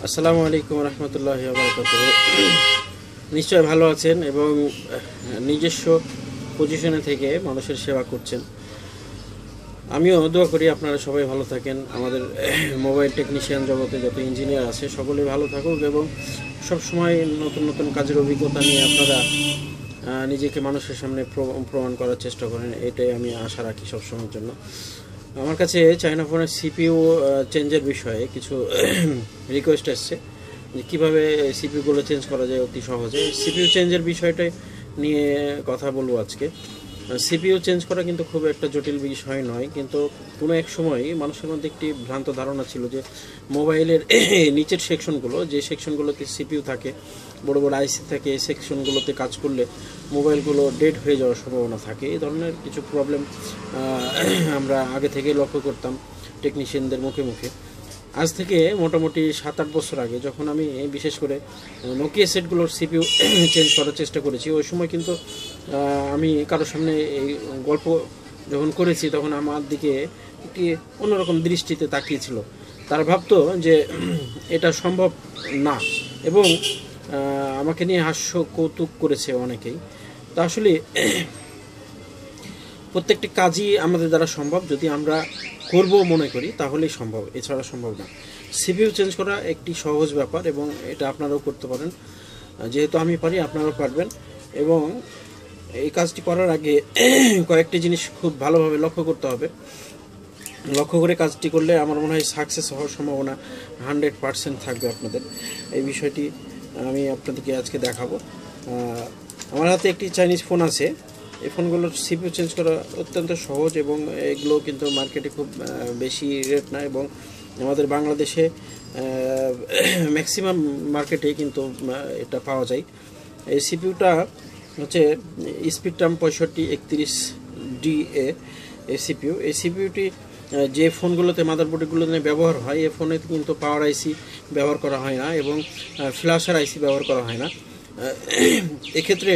আসসালামু আলাইকুম রহমতুল্লাহি ওয়া বারাকাতুহু। নিশ্চয় ভালো আছেন এবং নিজস্ব পজিশনে থেকে মানুষের সেবা করছেন। আমিও দোয়া করি আপনারা সবাই ভালো থাকেন। আমাদের মোবাইল টেকনিশিয়ান জগতে যত ইঞ্জিনিয়ার আছে সকলেই ভালো থাকুক এবং সবসময় নতুন নতুন কাজের অভিজ্ঞতা নিয়ে আপনারা নিজেকে মানুষের সামনে প্রমাণ করার চেষ্টা করেন, এটাই আমি আশা রাখি সবসময়ের জন্য। আমার কাছে চায়না ফোনের সিপিইউ চেঞ্জের বিষয়ে কিছু রিকোয়েস্ট আসছে যে কীভাবে সিপিইউগুলো চেঞ্জ করা যায় অতি সহজে। সিপিইউ চেঞ্জের বিষয়টাই নিয়ে কথা বলবো আজকে। সিপিইউ চেঞ্জ করা কিন্তু খুব একটা জটিল বিষয় নয়, কিন্তু কোনো এক সময় মানুষের মধ্যে একটি ভ্রান্ত ধারণা ছিল যে মোবাইলের নিচের সেকশনগুলো, যে সেকশনগুলোতে সিপিইউ থাকে, বড় বড় আইসি থাকে, এই সেকশনগুলোতে কাজ করলে মোবাইলগুলো ডেড হয়ে যাওয়ার সম্ভাবনা থাকে। এই ধরনের কিছু প্রবলেম আমরা আগে থেকে লক্ষ্য করতাম টেকনিশিয়ানদের মুখে মুখে। আজ থেকে মোটামুটি 7-8 বছর আগে যখন আমি বিশেষ করে নোকিয়া সেটগুলোর সিপিইউ চেঞ্জ করার চেষ্টা করেছি, ওই সময় কিন্তু আমি কারোর সামনে এই গল্প যখন করেছি তখন আমার দিকে একটি অন্যরকম দৃষ্টিতে তাকিয়েছিল। তারা ভাবতো যে এটা সম্ভব না এবং আমাকে নিয়ে হাস্য কৌতুক করেছে অনেকেই। তা আসলে প্রত্যেকটি কাজই আমাদের দ্বারা সম্ভব, যদি আমরা করব মনে করি তাহলেই সম্ভব, এছাড়া সম্ভব না। সিপিইউ চেঞ্জ করা একটি সহজ ব্যাপার এবং এটা আপনারাও করতে পারেন। যেহেতু আমি পারি, আপনারাও পারবেন। এবং এই কাজটি করার আগে কয়েকটি জিনিস খুব ভালোভাবে লক্ষ্য করতে হবে। লক্ষ্য করে কাজটি করলে আমার মনে হয় সাকসেস হওয়ার সম্ভাবনা 100% থাকবে আপনাদের। এই বিষয়টি আমি আপনাদেরকে আজকে দেখাবো। আমার হাতে একটি চাইনিজ ফোন আছে। এই ফোনগুলোর সিপিইউ চেঞ্জ করা অত্যন্ত সহজ এবং এগুলো কিন্তু মার্কেটে খুব বেশি রেট না এবং আমাদের বাংলাদেশে ম্যাক্সিমাম মার্কেটেই কিন্তু এটা পাওয়া যায়। এই সিপিইউটা হচ্ছে স্পেকট্রাম 6531DA এই সিপিইউ। এই সিপিইউটি যে ফোনগুলোতে মাদারবোর্ডগুলোতে ব্যবহার হয়, এই ফোনে কিন্তু পাওয়ার আইসি ব্যবহার করা হয় না এবং ফ্ল্যাশের আইসি ব্যবহার করা হয় না। এক্ষেত্রে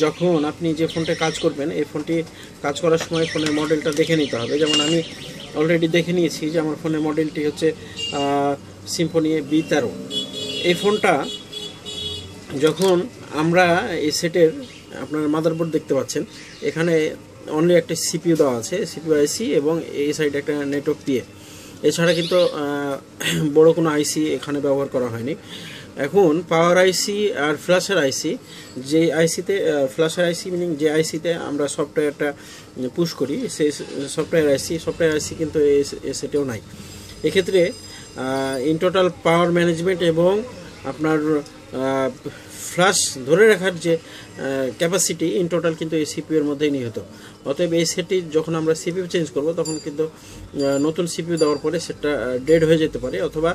যখন আপনি যে ফোনটা কাজ করবেন, এই ফোনটি কাজ করার সময় ফোনের মডেলটা দেখে নিতে হবে। যেমন আমি অলরেডি দেখে নিয়েছি যে আমার ফোনের মডেলটি হচ্ছে সিম্ফনি B13। এই ফোনটা যখন আমরা এই সেটের আপনার মাদারবোর্ড দেখতে পাচ্ছেন, এখানে অনলি একটা সিপিইউ দেওয়া আছে, সিপিইউ আইসি, এবং এই সাইডে একটা নেটওয়ার্ক দিয়ে, এছাড়া কিন্তু বড় কোনো আইসি এখানে ব্যবহার করা হয়নি। এখন পাওয়ার আইসি আর ফ্ল্যাশের আইসি, যে আইসিতে ফ্ল্যাশের আইসি মিনিং যে আইসিতে আমরা সফটওয়্যারটা পুশ করি, সেই সফটওয়্যার আইসি কিন্তু এই সেটেও নাই। এক্ষেত্রে ইন টোটাল পাওয়ার ম্যানেজমেন্ট এবং আপনার ফ্ল্যাশ ধরে রাখার যে ক্যাপাসিটি ইন টোটাল কিন্তু এই সিপিইউর মধ্যেই নিহিত। অতএব এই সেটটি যখন আমরা সিপিইউ চেঞ্জ করব তখন কিন্তু নতুন সিপিইউ দেওয়ার পরে সেটটা ডেড হয়ে যেতে পারে, অথবা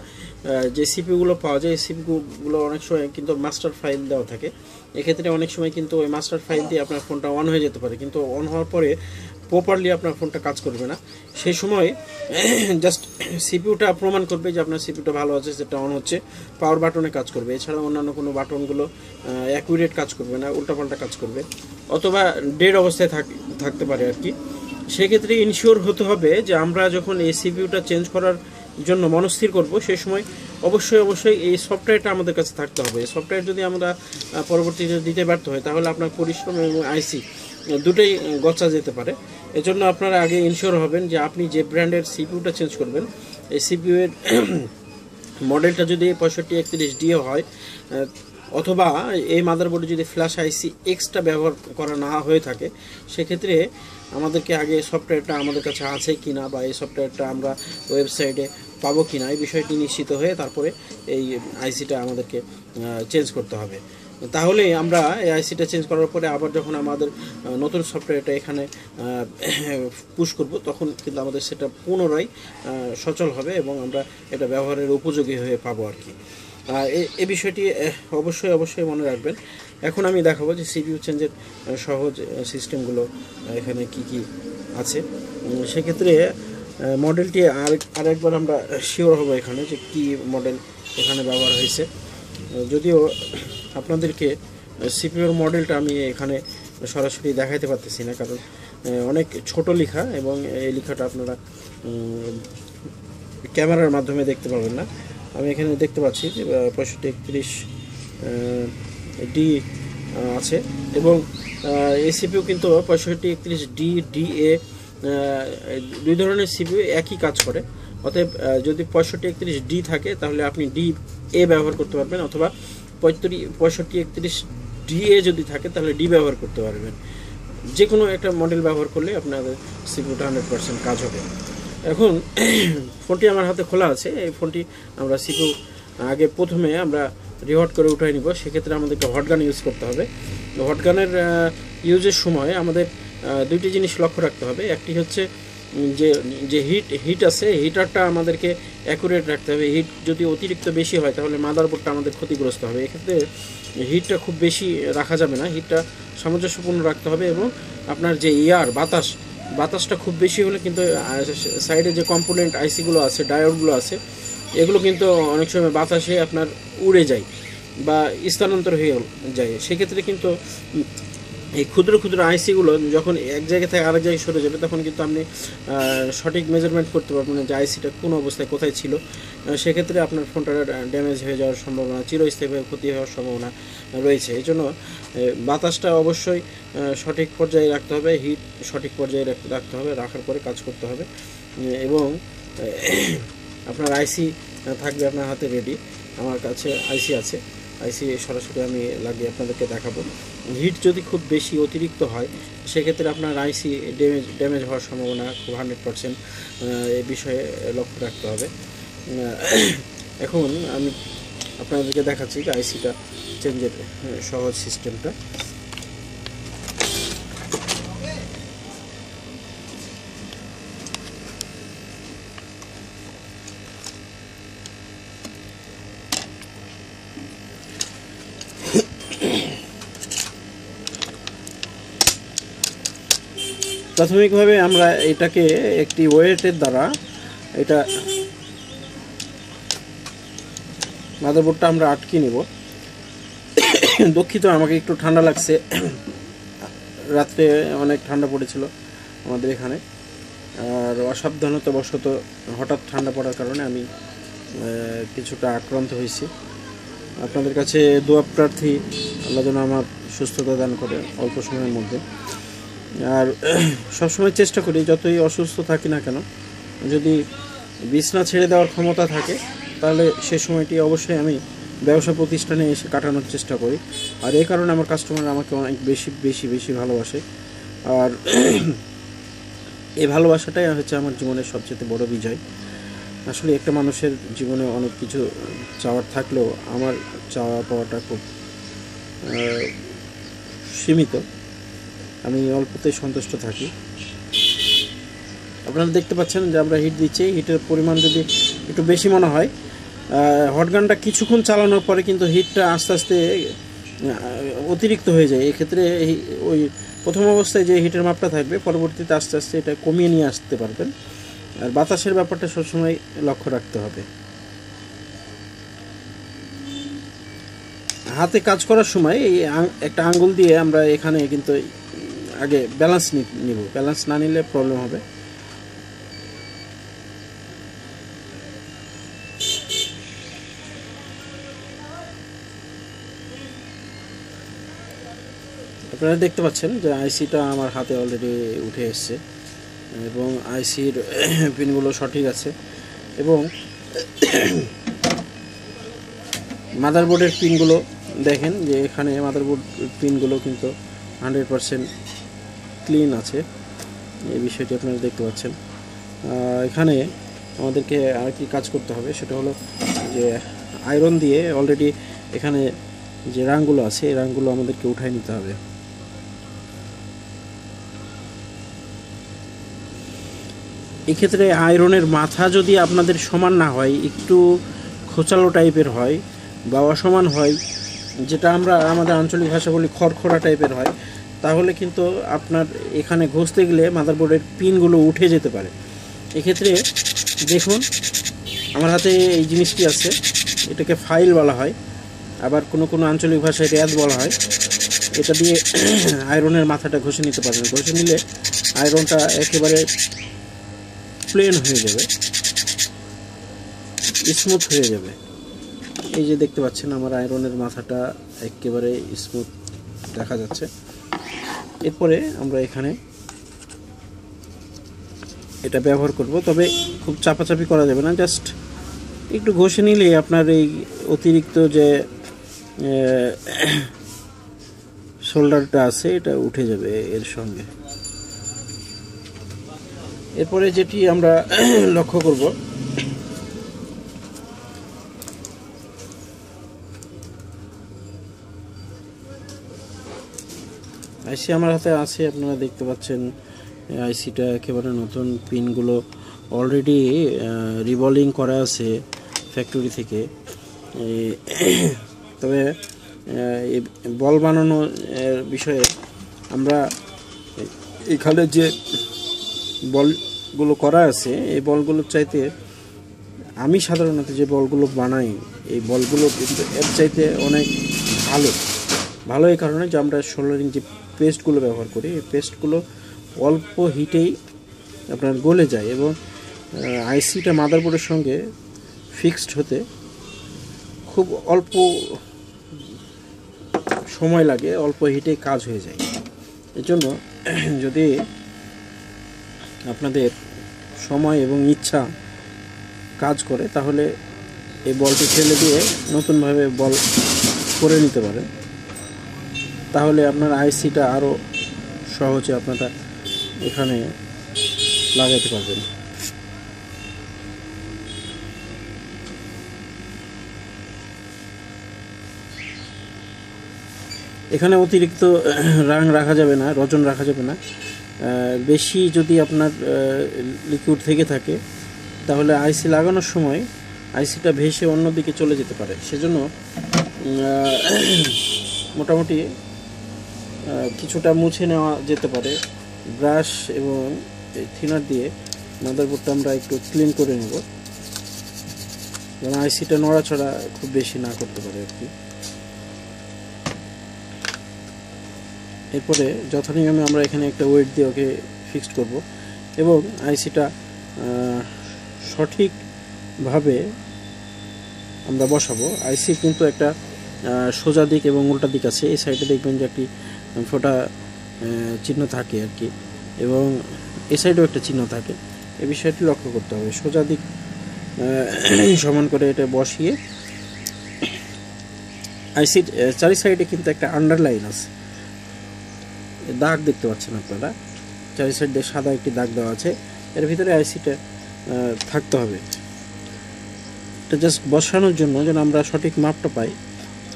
যে সিপিইউগুলো পাওয়া যায় এই সিপিইউগুলো অনেক সময় কিন্তু মাস্টার ফাইল দেওয়া থাকে। এক্ষেত্রে অনেক সময় কিন্তু ওই মাস্টার ফাইল দিয়ে আপনার ফোনটা অন হয়ে যেতে পারে, কিন্তু অন হওয়ার পরে প্রপারলি আপনার ফোনটা কাজ করবে না। সেই সময় জাস্ট সিপিইউটা প্রমাণ করবে যে আপনার সিপিইউটা ভালো আছে, সেটা অন হচ্ছে, পাওয়ার বাটনে কাজ করবে, এছাড়া অন্যান্য কোনো বাটনগুলো অ্যাকুরেট কাজ করবে না, উল্টাপাল্টা কাজ করবে, অথবা ডেড অবস্থায় থাকতে পারে আর কি। সেক্ষেত্রে ইনশিওর হতে হবে যে আমরা যখন এই সিপিইউটা চেঞ্জ করার জন্য মনস্থির করব, সেই সময় অবশ্যই এই সফটওয়্যারটা আমাদের কাছে থাকতে হবে। এই সফটওয়্যার যদি আমরা পরবর্তীতে দিতে ব্যর্থ হয় তাহলে আপনার পরিশ্রম এবং আইসি দুটোই গচ্ছা যেতে পারে। এজন্য আপনারা আগে ইনশিওর হবেন যে আপনি যে ব্র্যান্ডের সিপিইউটা চেঞ্জ করবেন, এই সিপিইউয়ের মডেলটা যদি 6531D হয়, অথবা এই মাদারবোর্ডে যদি ফ্ল্যাশ আইসি এক্সট্রা ব্যবহার করা না হয়ে থাকে, সেক্ষেত্রে আমাদেরকে আগে সফটওয়্যারটা আমাদের কাছে আছে কিনা বা এই সফটওয়্যারটা আমরা ওয়েবসাইটে পাবো কিনা, এই বিষয়টি নিশ্চিত হয়ে তারপরে এই আইসিটা আমাদেরকে চেঞ্জ করতে হবে। তাহলে আমরা এই আইসিটা চেঞ্জ করার পরে আবার যখন আমাদের নতুন সফটওয়্যারটা এখানে পুশ করব, তখন কিন্তু আমাদের সেটা পুনরায় সচল হবে এবং আমরা এটা ব্যবহারের উপযোগী হয়ে পাবো আর কি। এই বিষয়টি অবশ্যই মনে রাখবেন। এখন আমি দেখাবো যে সিপিইউ চেঞ্জের সহজ সিস্টেমগুলো এখানে কি আছে। সেক্ষেত্রে মডেলটি আরেকবার আমরা শিওর হব এখানে যে কি মডেল এখানে ব্যবহার হয়েছে। যদিও আপনাদেরকে সিপিইউর মডেলটা আমি এখানে সরাসরি দেখাইতে পারতেছি না, কারণ অনেক ছোট লেখা এবং এই লেখাটা আপনারা ক্যামেরার মাধ্যমে দেখতে পাবেন না। আমি এখানে দেখতে পাচ্ছি যে 6531 ডি আছে, এবং এই সিপিইউ কিন্তু 6531 ডি DA দুই ধরনের সিপিইউ একই কাজ করে। অতএব যদি 6531 ডি থাকে তাহলে আপনি DA ব্যবহার করতে পারবেন, অথবা 6531 DA যদি থাকে তাহলে ডি ব্যবহার করতে পারবেন। যে কোনো একটা মডেল ব্যবহার করলে আপনাদের সিপিইউটা 100% কাজ হবে। এখন ফোনটি আমার হাতে খোলা আছে। এই ফোনটি আমরা সিপিইউ আগে প্রথমে আমরা রিহট করে উঠাই নিব। সেক্ষেত্রে আমাদেরকে হটগান ইউজ করতে হবে। হটগানের ইউজের সময় আমাদের দুইটি জিনিস লক্ষ্য রাখতে হবে। একটি হচ্ছে যে হিট আছে, হিটারটা আমাদেরকে অ্যাকুরেট রাখতে হবে। হিট যদি অতিরিক্ত বেশি হয় তাহলে মাদারবোর্ডটা আমাদের ক্ষতিগ্রস্ত হবে। এক্ষেত্রে হিটটা খুব বেশি রাখা যাবে না, হিটটা সামঞ্জস্যপূর্ণ রাখতে হবে। এবং আপনার যে বাতাসটা খুব বেশি হলে কিন্তু সাইডে যে কম্পোনেন্ট আইসিগুলো আছে, ডায়োডগুলো আছে, এগুলো কিন্তু অনেক সময় বাতাসে আপনার উড়ে যায় বা স্থানান্তর হয়ে যায়। সেক্ষেত্রে কিন্তু এই ক্ষুদ্র ক্ষুদ্র আইসিগুলো যখন এক জায়গা থেকে আরেক জায়গায় সরে যাবে তখন কিন্তু আপনি সঠিক মেজারমেন্ট করতে পারবেন না যে আইসিটা কোন অবস্থায় কোথায় ছিল। সেক্ষেত্রে আপনার ফোনটা ড্যামেজ হয়ে যাওয়ার সম্ভাবনা, চিরস্থায়ীভাবে ক্ষতি হওয়ার সম্ভাবনা রয়েছে। এই জন্য বাতাসটা অবশ্যই সঠিক পর্যায়ে রাখতে হবে, হিট সঠিক পর্যায়ে রাখতে হবে, রাখার পরে কাজ করতে হবে। এবং আপনার আইসি থাকবে আপনার হাতে রেডি। আমার কাছে আইসি আছে, আইসি সরাসরি আমি লাগিয়ে আপনাদেরকে দেখাবো। হিট যদি খুব বেশি অতিরিক্ত হয় সেক্ষেত্রে আপনার আইসি ড্যামেজ হওয়ার সম্ভাবনা খুব 100%, এই বিষয়ে লক্ষ্য রাখতে হবে। এখন আমি আপনাদেরকে দেখাচ্ছি আইসিটা চেঞ্জের সহজ সিস্টেমটা। প্রাথমিকভাবে আমরা এটাকে একটি ওয়েটের দ্বারা এটা মাদারবোর্ডটা আমরা আটকে নিব। দুঃখিত, আমাকে একটু ঠান্ডা লাগছে, রাত্রে অনেক ঠান্ডা পড়েছিল আমাদের এখানে, আর অসাবধানতাবশত হঠাৎ ঠান্ডা পড়ার কারণে আমি কিছুটা আক্রান্ত হয়েছি। আপনাদের কাছে দোয়া প্রার্থী, আল্লাহ যেন আমার সুস্থতা দান করে অল্প সময়ের মধ্যে। আর সবসময় চেষ্টা করি যতই অসুস্থ থাকি না কেন, যদি বিছনা ছেড়ে দেওয়ার ক্ষমতা থাকে তাহলে সে সময়টি অবশ্যই আমি ব্যবসা প্রতিষ্ঠানে এসে কাটানোর চেষ্টা করি। আর এই কারণে আমার কাস্টমার আমাকে অনেক বেশি বেশি বেশি ভালোবাসে। আর এই ভালোবাসাটাই হচ্ছে আমার জীবনের সবচেয়ে বড় বিজয়। আসলে একটা মানুষের জীবনে অনেক কিছু চাওয়ার থাকলেও আমার চাওয়া পাওয়াটা খুব সীমিত। আমি অল্পতেই সন্তুষ্ট থাকি। আপনারা দেখতে পাচ্ছেন যে আমরা হিট দিচ্ছি, হিটের পরিমাণ যদি একটু বেশি মনে হয়, হটগানটা কিছুক্ষণ চালানোর পরে কিন্তু হিটটা আস্তে আস্তে অতিরিক্ত হয়ে যায়। এক্ষেত্রে ওই প্রথম অবস্থায় যে হিটের মাপটা থাকবে পরবর্তীতে আস্তে আস্তে এটা কমিয়ে নিয়ে আসতে পারবেন। আর বাতাসের ব্যাপারটা সবসময় লক্ষ্য রাখতে হবে। হাতে কাজ করার সময় এই একটা আঙ্গুল দিয়ে আমরা এখানে কিন্তু আগে ব্যালেন্স নিব, ব্যালেন্স না নিলে প্রবলেম হবে। আপনারা দেখতে পাচ্ছেন যে আইসিটা আমার হাতে অলরেডি উঠে এসছে এবং আইসির পিনগুলো সঠিক আছে এবং মাদারবোর্ডের পিনগুলো দেখেন যে এখানে মাদারবোর্ড পিনগুলো কিন্তু 100% ক্লিন আছে। এই বিষয়টি আপনারা দেখতে পাচ্ছেন। এখানে আমাদেরকে আর কি কাজ করতে হবে সেটা হলো যে আয়রন দিয়ে অলরেডি এখানে যে রাংগুলো আছে এই রাংগুলো আমাদেরকে উঠায় নিতে হবে। এক্ষেত্রে আয়রনের মাথা যদি আপনাদের সমান না হয়, একটু খোঁচালো টাইপের হয় বা অসমান হয়, যেটা আমরা আমাদের আঞ্চলিক ভাষা বলি খড়খড়া টাইপের হয়, তাহলে কিন্তু আপনার এখানে ঘষতে গেলে মাদারবোর্ডের পিনগুলো উঠে যেতে পারে। এক্ষেত্রে দেখুন আমার হাতে এই জিনিসটি আছে, এটাকে ফাইল বলা হয়, আবার কোনো কোনো আঞ্চলিক ভাষায় র্যাদ বলা হয়। এটা দিয়ে আয়রনের মাথাটা ঘষে নিতে পারবেন। ঘষে নিলে আয়রনটা একেবারে প্লেন হয়ে যাবে, স্মুথ হয়ে যাবে। এই যে দেখতে পাচ্ছেন আমার আয়রনের মাথাটা একেবারে স্মুথ দেখা যাচ্ছে। এরপরে আমরা এখানে এটা ব্যবহার করব, তবে খুব চাপাচাপি করা যাবে না, জাস্ট একটু ঘষে নিলে আপনার এই অতিরিক্ত যে শোল্ডারটা আছে এটা উঠে যাবে এর সঙ্গে। এরপরে যেটি আমরা লক্ষ্য করব, আইসি আমার হাতে আছে, আপনারা দেখতে পাচ্ছেন আইসিটা একেবারে নতুন, পিনগুলো অলরেডি রিভলভিং করা আছে ফ্যাক্টরি থেকে। তবে বল বানানো বিষয়ে আমরা এখানে যে বলগুলো করা আছে এই বলগুলোর চাইতে আমি সাধারণত যে বলগুলো বানাই এই বলগুলো কিন্তু এর চাইতে অনেক ভালো এই কারণে যে আমরা সোল্ডারিং যে পেস্টগুলো ব্যবহার করি এই পেস্টগুলো অল্প হিটেই আপনার গলে যায় এবং আইসিটা মাদারবোর্ডের সঙ্গে ফিক্সড হতে খুব অল্প সময় লাগে, অল্প হিটেই কাজ হয়ে যায়। এর জন্য যদি আপনাদের সময় এবং ইচ্ছা কাজ করে তাহলে এই বলটি ফেলে দিয়ে নতুনভাবে বল করে নিতে পারেন, তাহলে আপনার আইসিটা আরও সহজে আপনারা এখানে লাগাতে পারবেন। এখানে অতিরিক্ত রাং রাখা যাবে না, রজন রাখা যাবে না। বেশি যদি আপনার লিকুইড থেকে থাকে তাহলে আইসি লাগানোর সময় আইসিটা ভেসে অন্যদিকে চলে যেতে পারে। সেজন্য মোটামুটি কিছুটা মুছে নেওয়া যেতে পারে ব্রাশ এবং থিনার দিয়ে। মাদারবোর্ডটা আমরা একটু ক্লিন করে নেব যেন আইসিটা নড়াচড়া খুব বেশি না করতে পারে আর কি। এরপরে যথানিয়মে আমরা এখানে একটা ওয়েট দিয়ে ওকে ফিক্সড করব এবং আইসিটা সঠিকভাবে আমরা বসাবো। আইসির কিন্তু একটা সোজা দিক এবং উল্টা দিক আছে। এই সাইডে দেখবেন যে একটি ফোটা চিহ্ন থাকে আর কি, এবং এই সাইডেও একটা চিহ্ন থাকে। এই বিষয়টি লক্ষ্য করতে হবে। সোজা দিক সমান করে এটা বসিয়ে আইসির চারি সাইডে কিন্তু একটা আন্ডারলাইন আছে, দাগ দেখতে পাচ্ছেন আপনারা, চারি সাইড দিয়ে সাদা একটি দাগ দেওয়া আছে, এর ভিতরে আইসিটা থাকতে হবে। এটা জাস্ট বসানোর জন্য যেন আমরা সঠিক মাপটা পাই,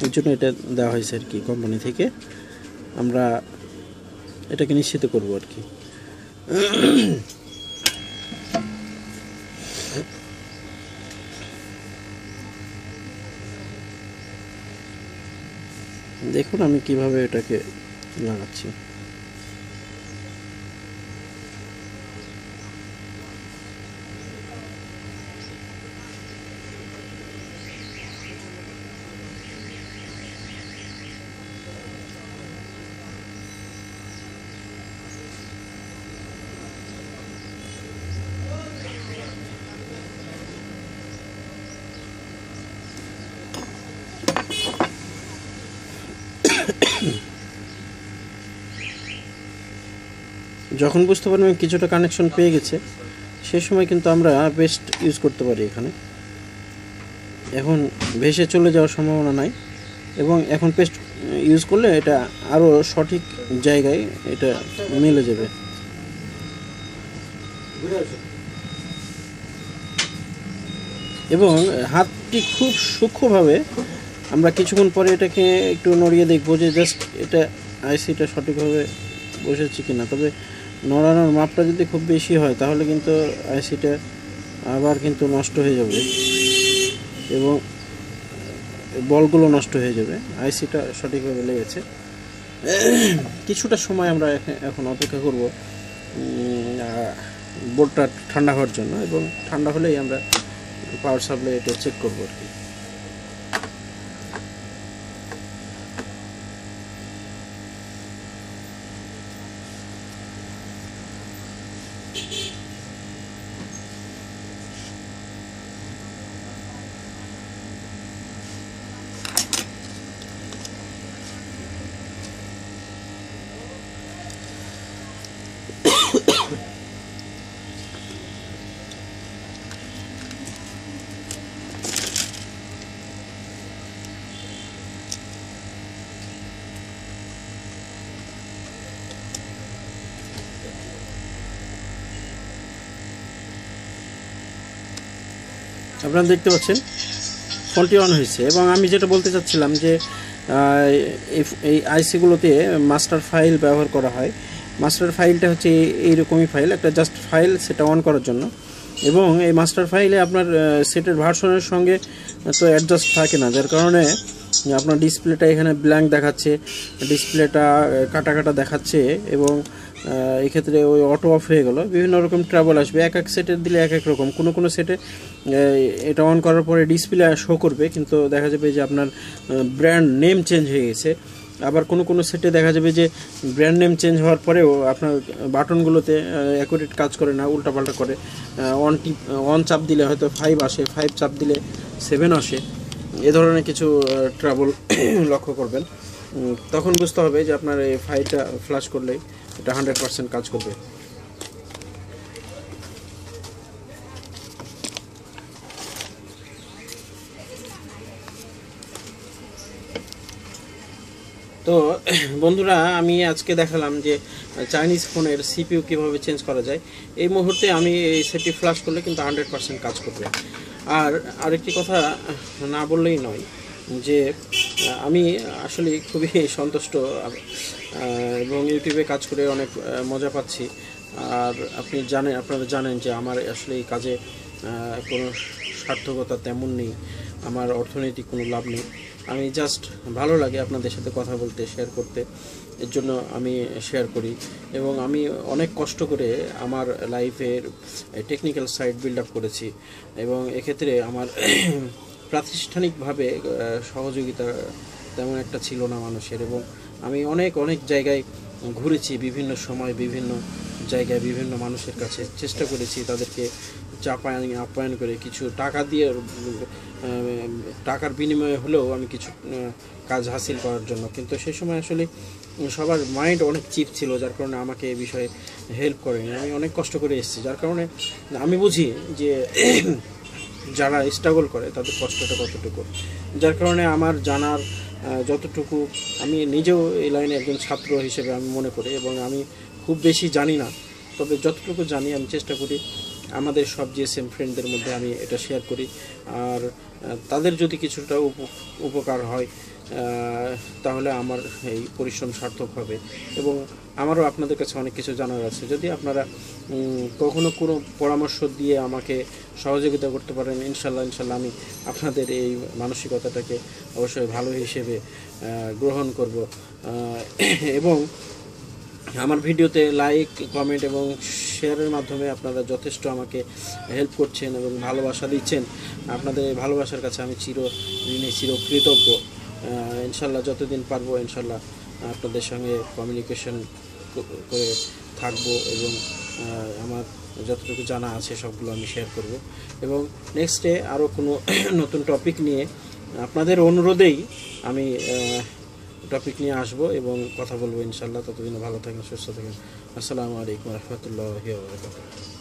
এর জন্য এটা দেওয়া হয়েছে আর কি কোম্পানি থেকে। আমরা এটাকে নিশ্চিত করব আর কি। দেখুন আমি কিভাবে এটাকে লাগাচ্ছি। যখন বুঝতে পারবেন কিছুটা কানেকশন পেয়ে গেছে সেই সময় কিন্তু আমরা পেস্ট ইউজ করতে পারি এখানে। এখন ভেসে চলে যাওয়ার সম্ভাবনা নাই এবং এখন পেস্ট ইউজ করলে এটা আরও সঠিক জায়গায় এটা মিলে যাবে। এবং হাতটি খুব সূক্ষ্মভাবে আমরা কিছুক্ষণ পরে এটাকে একটু নড়িয়ে দেখবো যে জাস্ট এটা আইসিটা সঠিকভাবে বসেছে কিনা। তবে নড়ানোর মাপটা যদি খুব বেশি হয় তাহলে কিন্তু আইসিটা আবার কিন্তু নষ্ট হয়ে যাবে এবং বলগুলো নষ্ট হয়ে যাবে। আইসিটা সঠিকভাবে লেগেছে। কিছুটা সময় আমরা এখন অপেক্ষা করব বোর্ডটা ঠান্ডা হওয়ার জন্য, এবং ঠান্ডা হলেই আমরা পাওয়ার সাপ্লাই এটা চেক করবো আর কি। আপনারা দেখতে পাচ্ছেন ফোনটি অন হয়েছে। এবং আমি যেটা বলতে চাচ্ছিলাম যে এই আইসিগুলোতে মাস্টার ফাইল ব্যবহার করা হয়। মাস্টার ফাইলটা হচ্ছে এইরকমই ফাইল, একটা জাস্ট ফাইল সেটা অন করার জন্য। এবং এই মাস্টার ফাইলে আপনার সেটের ভার্সনের সঙ্গে তো অ্যাডজাস্ট থাকে না, যার কারণে আপনার ডিসপ্লেটা এখানে ব্ল্যাঙ্ক দেখাচ্ছে, ডিসপ্লেটা কাটা কাটা দেখাচ্ছে। এবং এক্ষেত্রে ওই অটো অফ হয়ে গেল, বিভিন্ন রকম ট্রাবল আসবে। এক এক সেটের দিলে এক এক রকম, কোনো সেটে এটা অন করার পরে ডিসপ্লে শো করবে, কিন্তু দেখা যাবে যে আপনার ব্র্যান্ড নেম চেঞ্জ হয়ে গেছে। আবার কোনো সেটে দেখা যাবে যে ব্র্যান্ড নেম চেঞ্জ হওয়ার পরেও আপনার বাটনগুলোতে অ্যাকুরেট কাজ করে না, উল্টাপাল্টা করে। অন চাপ দিলে হয়তো 5 আসে, 5 চাপ দিলে 7 আসে। এ ধরনের কিছু ট্রাবল লক্ষ্য করবেন। তখন বুঝতে হবে যে আপনার এই ফাইলটা ফ্ল্যাশ করলেই এটা 100% কাজ করবে। তো বন্ধুরা, আমি আজকে দেখালাম যে চাইনিজ ফোনের সিপিইউ কীভাবে চেঞ্জ করা যায়। এই মুহূর্তে আমি এই সেটটি ফ্ল্যাশ করলে কিন্তু 100% কাজ করবে। আর আরেকটি কথা না বললেই নয় যে আমি আসলে খুবই সন্তুষ্ট এবং ইউটিউবে কাজ করে অনেক মজা পাচ্ছি। আর আপনারা জানেন যে আমার আসলে এই কাজে কোনো সার্থকতা তেমন নেই, আমার অর্থনৈতিক কোনো লাভ নেই। আমি জাস্ট ভালো লাগে আপনাদের সাথে কথা বলতে, শেয়ার করতে, এর জন্য আমি শেয়ার করি। এবং আমি অনেক কষ্ট করে আমার লাইফের টেকনিক্যাল সাইড বিল্ড আপ করেছি, এবং এক্ষেত্রে আমার প্রাতিষ্ঠানিকভাবে সহযোগিতা তেমন একটা ছিল না মানুষের। এবং আমি অনেক জায়গায় ঘুরেছি, বিভিন্ন সময় বিভিন্ন জায়গায় বিভিন্ন মানুষের কাছে চেষ্টা করেছি তাদেরকে আপ্যায়ন করে কিছু টাকা দিয়ে, টাকার বিনিময়ে হলেও আমি কিছু কাজ হাসিল করার জন্য। কিন্তু সেই সময় আসলে সবার মাইন্ড অনেক চিপ ছিল, যার কারণে আমাকে এই বিষয়ে হেল্প করেনি। আমি অনেক কষ্ট করে এসেছি, যার কারণে আমি বুঝি যে যারা স্ট্রাগল করে তাদের কষ্টটা কতটুকু। যার কারণে আমার জানার যতটুকু, আমি নিজেও এই লাইনে একজন ছাত্র হিসেবে আমি মনে করি, এবং আমি খুব বেশি জানি না, তবে যতটুকু জানি আমি চেষ্টা করি আমাদের সব জিএসএম ফ্রেন্ডদের মধ্যে আমি এটা শেয়ার করি। আর তাদের যদি কিছুটা উপকার হয় তাহলে আমার এই পরিশ্রম সার্থক হবে। এবং আমারও আপনাদের কাছে অনেক কিছু জানার আছে। যদি আপনারা কখনো কোনো পরামর্শ দিয়ে আমাকে সহযোগিতা করতে পারেন, ইনশাল্লাহ আমি আপনাদের এই মানসিকতাটাকে অবশ্যই ভালো হিসেবে গ্রহণ করব। এবং আমার ভিডিওতে লাইক, কমেন্ট এবং শেয়ারের মাধ্যমে আপনারা যথেষ্ট আমাকে হেল্প করছেন এবং ভালোবাসা দিচ্ছেন। আপনাদের এই ভালোবাসার কাছে আমি চিরকৃতজ্ঞ। ইনশাল্লাহ যতদিন পারবো ইনশাল্লাহ আপনাদের সঙ্গে কমিউনিকেশন করে থাকবো, এবং আমার যতটুকু জানা আছে সবগুলো আমি শেয়ার করব। এবং নেক্সটে আরও কোনো নতুন টপিক নিয়ে আপনাদের অনুরোধেই আমি টপিক নিয়ে আসবো এবং কথা বলবো ইনশাল্লাহ। ততদিনে ভালো থাকেন, সুস্থ থাকেন। আসসালামু আলাইকুম রহমতুল্লাহি ওয়া বারাকাতুহু।